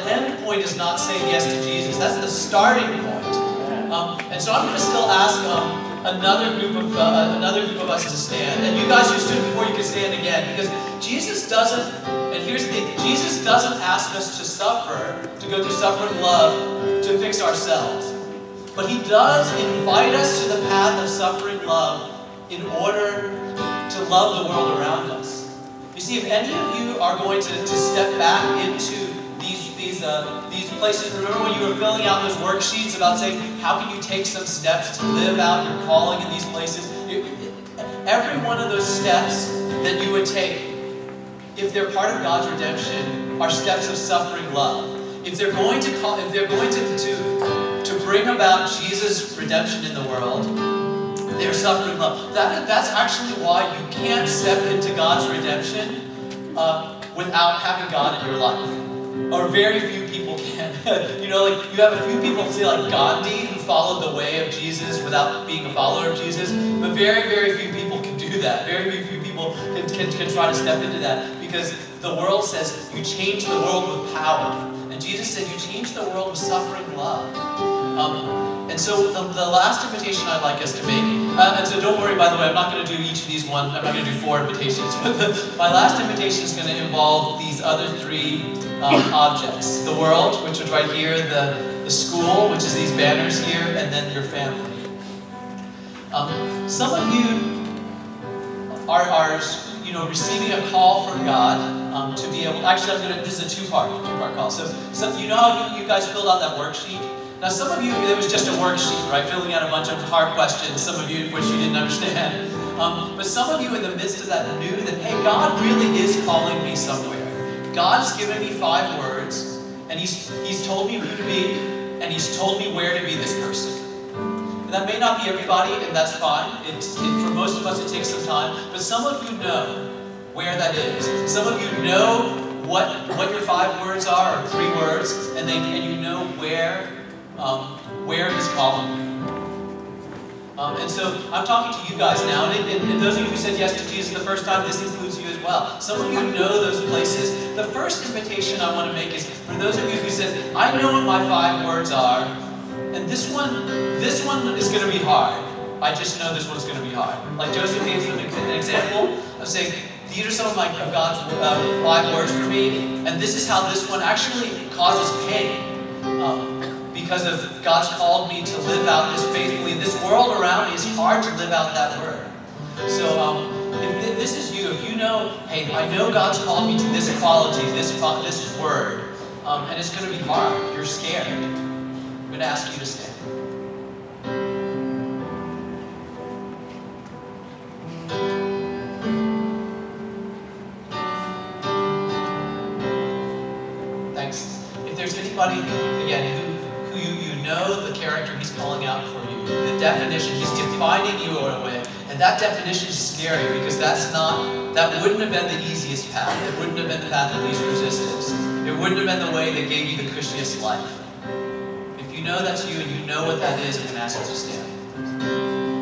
end point is not saying yes to Jesus. That's the starting point. And so I'm going to still ask another group of us to stand. And you guys who stood before, you can stand again, because Jesus doesn't. And here's the thing: Jesus doesn't ask us to suffer, to go through suffering love, to fix ourselves. But He does invite us to the path of suffering love in order to love the world around us. You see, if any of you are going to step back into these places, remember when you were filling out those worksheets about saying, how can you take some steps to live out your calling in these places? Every one of those steps that you would take, if they're part of God's redemption, are steps of suffering love. If they're going to bring about Jesus' redemption in the world, they're suffering love. That's actually why you can't step into God's redemption without having God in your life. Or very few people can. You know, like you have a few people, say like Gandhi, who followed the way of Jesus without being a follower of Jesus, but very, very few people can do that. Very, very few people can try to step into that, because the world says you change the world with power. And Jesus said you change the world with suffering love. And so the last invitation I'd like us to make, and so don't worry, by the way, I'm not going to do each of these one. I'm not going to do 4 invitations, but my last invitation is going to involve these other 3 objects. The world, which is right here, the school, which is these banners here, and then your family. Some of you are receiving a call from God to be able. Actually, this is a two-part call. So you know how you guys filled out that worksheet. Now, some of you, it was just a worksheet, right? Filling out a bunch of hard questions. Some of you, which you didn't understand. But some of you, in the midst of that, knew that, hey, God really is calling me somewhere. God's given me 5 words, and He's told me who to be, and He's told me where to be this person. And that may not be everybody, and that's fine. For most of us, it takes some time. But some of you know where that is. Some of you know what your 5 words are, or 3 words, and you know where He's calling you. And so I'm talking to you guys now, and those of you who said yes to Jesus the first time, this includes you as well. Some of you know those places. The first invitation I want to make is for those of you who said, I know what my 5 words are, and this one is going to be hard. I just know this one's going to be hard. Like Joseph gave them an example of saying, these are some of God's 5 words for me, and this is how this one actually causes pain. Because of God's called me to live out this faithfully. This world around me is hard to live out that word. So if this is you, if you know, hey, I know God's called me to this quality, this word, and it's going to be hard, you're scared, I'm going to ask you to stand. Thanks. If there's anybody, again, who you know the character He's calling out for you, the definition, He's defining you in a way, and that definition is scary because that wouldn't have been the easiest path. It wouldn't have been the path of least resistance. It wouldn't have been the way that gave you the cushiest life. If you know that's you and you know what that is, I'm going to ask you to stand.